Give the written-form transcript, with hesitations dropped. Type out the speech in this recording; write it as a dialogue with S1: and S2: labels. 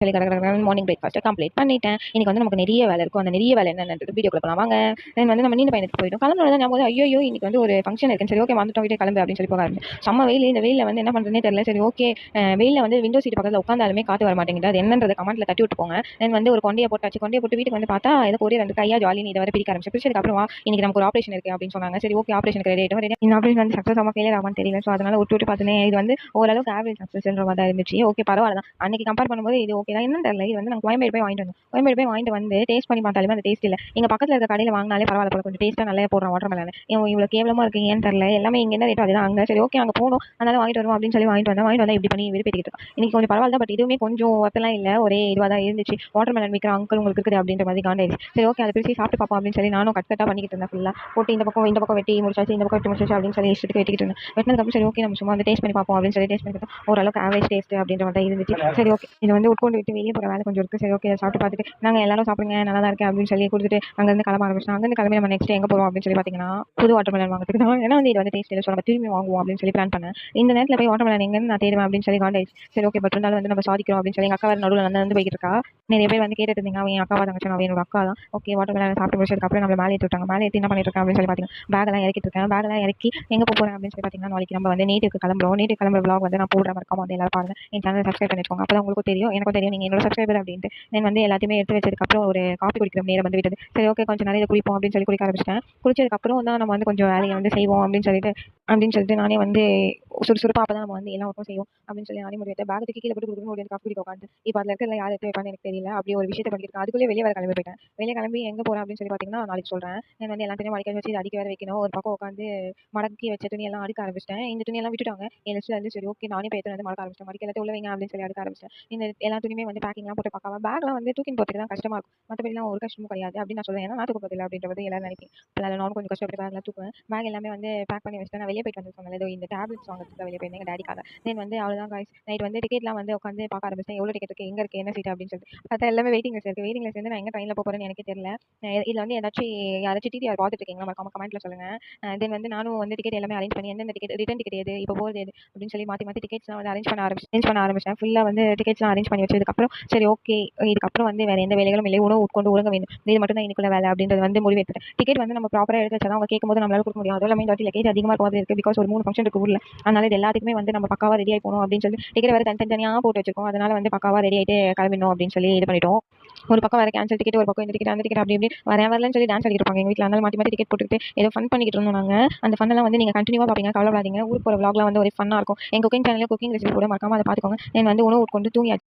S1: சொல்லி கடற்கரை morning பிரேக்ஃபாஸ்ட்டை complete பண்ணிட்டேன். இன்னைக்கு வந்து நமக்கு நிறைய வேலை இருக்கும். அந்த நிறைய வேலை என்னென்ன வீடியோக்குள்ள போலாம் வாங்க. தென் வந்து நம்ம நீண்ட பயணத்துக்கு போயிட்டோம். கிளம்புனது தான் ஞாபகம் ஐயோ இன்னைக்கு வந்து ஒரு ஃபங்க்ஷன் இருக்குன்னு சரி ஓகே வந்துட்டோம் வீட்டை கிளம்பு அப்படின்னு சொல்லி போக ஆரம்பிச்சு செம்ம வெயில். இந்த வெயிலில் வந்து என்ன பண்ணுறதுனே தெரியல. சரி ஓகே வெயிலில் வந்து விண்டோ சீட் பக்கத்தில் உட்காந்தாலுமே காற்று வர மாட்டேங்குது. அது என்னன்றதை கமெண்ட்ல தட்டி விட்டு போங்க. தென் வந்து ஒரு கொண்டையை போட்டாச்சு. கொண்டையை போட்டு வீட்டுக்கு வந்து பார்த்தா எனக்கு ஒரே 2 கையா ஜாலின்னு இதை வரை பிரிக்க ஆரம்பிச்சு. பிரிச்சதுக்கு அப்புறம் இன்னைக்கு நமக்கு ஒரு ஆப்ரேஷன் இருக்கு அப்படின்னு சொன்னாங்க. சரி ஓகே ஆப்ரேஷனுக்கு ரெடி ஆகிட்டோம். இந்த ஆப்ரேஷன் வந்து சக்ஸஸ் ஆகாம ஃபெயிலியர் ஆகான்னு தெரியல. ஸோ அதனால விட்டு பார்த்துனேன். இது வந்து ஓரளவுக்கு ஆவரேஜ் சக்ஸஸ்ன்ற மாதிரி தான் இருந்துச்சு. ஓகே பரவாயில்ல தான். அன்னைக்கு கம்பேர் பண்ணும்போது இது ஓகே தான். என்னன்னு தெரியல. இது வந்து நான் கோயம்பேடு போய் வாங்கிட்டு வந்து டேஸ்ட் பண்ணி பார்த்தாலுமே அந்த டேஸ்ட் இல்லை. எங்க பக்கத்துல இருக்க கடையில் வாங்கினாலே பரவாயில்ல போல கொஞ்சம் டேஸ்ட்டாக நல்லா போடுறோம் வாட்டர் மெலன். இவ்வளோ கேவலமா இருக்கீங்கன்னு தெரியல. எல்லாமே இங்கே என்ன ரேட்டோ அதுதான் அங்கே. சரி ஓகே அங்கே போகணும் அதனால வாங்கிட்டு வருவோம் அப்படின்னு சொல்லி வாங்கிட்டு வந்தா இப்படி பண்ணி விருப்பிட்டு இன்னைக்கு கொஞ்சம் பரவாயில்ல தான். பட் இதுவுமே கொஞ்சம் ஒத்தலாம் இல்லை. ஒரே இதுவாக தான் இருந்துச்சு. வாட்டர் மெலன் விற்கிற அங்கிள் உங்களுக்கு இருக்குது அப்படின்ற மாதிரி காண்டாயிடுச்சு. சரி ஓகே அதை பிரிச்சு சாப்பிட்டு பார்ப்போம் அப்படின்னு சொல்லி நானும் கட் பண்ணிக்கிட்டு இருந்தேன். ஃபுல்லாக போட்டு இந்த பக்கம் வெட்டி முடிச்சாச்சு. இந்த பக்கம் வெட்டி முடிச்சாச்சு அப்படின்னு சொல்லி இஷ்டத்துக்கு வெட்டிக்கிட்டு இருந்தேன். வெட்டினதுக்கு சரி ஓகே நம்ம சும்மா வந்து டேஸ்ட் பண்ணி பார்ப்போம் அப்படின்னு சொல்லி டேஸ்ட் பண்ணி பார்த்தோம். ஓரளவுக்கு ஆவரேஜ் டேஸ்ட் அப்படின்ற மாதிரி தான் இருந்துச்சு. சரி ஓகே இது வந்து உட்கொண்டு விட்டு வெளியே போகிற வேலை கொஞ்சம் இருக்குது. சரி ஓகே சாப்பிட்டு பார்த்துட்டு நாங்கள் எல்லாரும் சாப்பிடுங்க நல்லா தான் இருக்கு அப்படின்னு சொல்லி கொடுத்துட்டு அங்கேருந்து கிளம்ப ஆரம்பிச்சோம். அங்கேருந்து கிளம்பி நம்ம நெக்ஸ்ட் எங்கே போகிறோம் அப்படின்னு சொல்லி பார்த்தீங்கன்னா புது வாட்டர் மெலன் வாங்குறதுக்கு தான். ஏன்னா வந்து இது வந்து டேஸ்ட் இல்லை. ஸோ நம்ம திரும்பி வாங்குவோம் அப்படின்னு சொல்லி பிளான் பண்ணேன். இந்த நேரத்தில் போய் வாட்டர் மெலன் எங்கன்னு நான் தேடுவேன் அப்படின்னு சொல்லி காண்டாயிடுச்சு. சரி ஓகே பட் இருந்தாலும் வந்து நம்ம சாதிக்கிறோம் அப்படின்னு சொல்லி எங்கள் அக்கா வேறு நடுவில் வந்து போய்கிட்டு இருக்கா. நிறைய பேர் வந்து கேட்டுட்டு இருந்தீங்க அவன் அக்காவா தங்கச்சி அவன் என்னோட அக்கா தான். ஓகே வாட்டர் மெலன் சாப்பிட்டு முடிச்சதுக்கப்புறம் நம்ம மேலே ஏற்றி விட்டாங்க. மேலே ஏற்றி என்ன பண்ணிட்டு இருக்கேன் அப்படின்னு சொல்லி பார்த்தீங்கன்னா பேகெல்லாம் இறக்கிட்டு இருக்கேன். பேகெல்லாம் இறக்கி எங்கே போகிறேன் அப்படின்னு சொல்லி பார்த்தீங்கன்னா நாளைக்கு நம்ம வந்து நேட்டுக்கு கிளம்புறோம். நேட்டுக்கு கிளம்புற vlog வந்து நான் போடுற மறக்காம வந்து எல்லாரும் பாருங்க. என் சேனல் சப்ஸ்கிரைப் பண்ணிக்கோங்க. அப்போ தான் உங்களுக்கு தெரியும் எனக்கும் தெரியும் நீங்கள் என்னோட சப்ஸ்கிரைபர் அப்படின்ட்டு. தென் வந்து எல்லாத்தையுமே எடுத்து வச்சதுக்கப்புறம் ஒரு காஃபி குடிக்கிற நேரம் வந்து விட்டது. சரி ஓகே கொஞ்சம் நிறைய குடிப்போம் அப்படின்னு சொல்லி குடிக்க ஆரம்பிச்சிட்டேன். குடிச்சதுக்கப்புறம் தான் நம்ம வந்து கொஞ்சம் வேலையை வந்து செய்வோம் அப்படின்னு சொல்லிட்டு நானே வந்து சுறுசுறுப்பாக அப்போ தான் நம்ம வந்து எல்லா ஒர்க்கும் செய்வோம் அப்படின்னு சொல்லி நானே முடிவு பேக் தூக்கி கீழே போட்டு கொடுக்கணும் ஒரு காஃபி குடிக்க உட்காந்து இப்போ அதில் இருக்கிற யார் எடுத்து வைப்பான்னு எனக்கு தெரியல. அப்படி ஒரு விஷயத்தை பண்ணியிருக்கேன். அதுக்குள்ளே வெளியே வர கிளம்பி போயிட்டேன். வெளியே கிளம்பி எங்கே போகிறேன் அப்படின்னு சொல்லி பார்த்தீங்கன்னா நாளைக்கு சொல்கிறேன். நான் வந்து எல்லாத்தையும் மடிக்க வச்சு அடிக்க வேற வைக்கணும். ஒரு பக்கம் உட்காந்து மடக்கி வச்ச துணி எல்லாம் அடுக்க ஆரம்பிச்சிட்டேன். இந்த துணியெல்லாம் விட்டுட்டாங்க என் லிஸ்ட்டில் வந்து. சரி ஓகே நானே போய் வந்து மடக்க ஆரம்பிச்சிட்டேன். மடிக்க எல்லாத்தையும் உள்ள வைங்க அப்படின்னு சொல்லி அடுக்க ஆரம்பிச்சிட்டேன். இந்த எல்லா துணியுமே வந்து பேக்கிங்லாம் போட்டு பார்க்காம பேக்லாம் வந்து தூக்கின்னு போகிறதுக்கு தான் கஷ்டமாக இருக்கும். மற்றபடிலாம் ஒரு கஷ்டமும் கிடையாது அப்படின்னு நான் சொல்லுவேன். ஏன்னா நான் தூக்க போதில்லை அப்படின்றது எல்லாரும் நினைப்பேன். அதில் நானும் கொஞ்சம் கஷ்டப்பட்டு பேக்லாம் தூக்குவேன். பேக் எல்லாமே வந்து பேக் பண்ணி வச்சுட்டு நான் வெளியே போயிட்டு வந்து சொன்னேன். ஏதோ இந்த டேப்லெட்ஸ் வாங்குறதுக்கு வெளியே போயிருந்தேன் எங்கள் டேடிக்காக. தென் வந்து அவ்வளோதான் காய்ஸ். நைட் வந்து டிக்கெட்லாம் வந்து உட்காந்து பார்க்க ஆரம்பிச்சிட்டேன். எவ்வளோ டிக்கெட் இருக்குது எங்கே இருக்குது என்ன சீட் அப்படின்னு சொல்லிட்டு பார்த்தா எல்லாமே வெயிட்டிங் லிஸ்ட் இருக்குது. வெயிட்டிங் லிஸ்ட் வந்து நான் எங்கே ட்ரெயினில் போகிறேன்னு எனக்கு தெரியல. இதில் வந்து யாராச்சும் டிடிஆர் பார்த்துட்டு இருக்கீங்களா மறக்காம கமெண்ட்டில் சொல்லுங்கள். தென் வந்து நானும் வந்து டிக்கெட் எல்லாமே அரேஞ்ச் பண்ணி எந்தெந்த டிக்கெட் ரிட்டன் டிக்கெட் எது இப்போ போகிறது எது அப்படின்னு சொல்லி மாற்றி டிக்கெட்ஸ்லாம் வந்து அரேஞ்ச் பண்ண ஆரம்பிச்சேன். ஃபுல்லாக வந்து டிக்கெட்ஸ்லாம் அரேஞ்ச் பண்ணி வச்சதுக்கப்புறம் சரி ஓகே இதுக்கப்புறம் வந்து வேறு எந்த வேலைகளும் இல்லை. உணவு உட்கொண்டு உறங்க வேண்டும். இது மட்டும் தான் இன்னைக்குள்ள வேலை அப்படின்றது வந்து முடிவெடுத்துட்டேன். டிக்கெட் வந்து நம்ம ப்ராப்பராக எடுத்து வச்சா தான் அவங்க கேட்கும்போது நம்மளால கொடுக்க முடியும். அதுவும் இல்லாமல் இந்த வாட்டி லக்கேஜ் அதிகமாக இருக்க மாதிரி இருக்குது. பிகாஸ் ஒரு 3 ஃபங்க்ஷன் இருக்கு ஊரில். அதனால இது எல்லாத்துக்குமே வந்து நம்ம பக்காவாக ரெடி ஆகி போகணும் அப்படின்னு சொல்லி டிக்கெட் வேறு தனித்தனியாக போட்டு வச்சிருக்கோம். அதனால வந்து பக்காவாக ரெடி ஆகிட்டு கிளம்பிடணும் அப்படின்னு சொல்லி இது பண்ணிட்டோம். ஒரு பக்கம் வேறு கேன்சல் டிக்கெட் ஒரு பக்கம் இந்த டிக்கெட் அந்த டிக்கெட் அப்படி இப்படி வரலன்னு சொல்லி டான்ஸ் ஆடிருப்பாங்க எங்கள் வீட்டில். அதனால மாற்றி டிக்கெட் போட்டுக்கிட்டு ஏதோ ஃபன் பண்ணிக்கிட்டு இருந்தோம் நாங்கள். அந்த ஃபன்னெல்லாம் வந்து நீங்கள் கண்டினியூவாக பார்ப்பீங்க கவலைப்படாதீங்க. ஊருக்கு போகிற vlogலாம் வந்து ஒரு ஃபன்னாக இருக்கும். எங்கள் குக்கிங் சேனலில் குக்கிங் ரெசிபி கூட மறக்காம அதை பார்த்துக்கோங்க. தென் வந்து உணவு உட்கொண்டு தூங்கியாச்சு.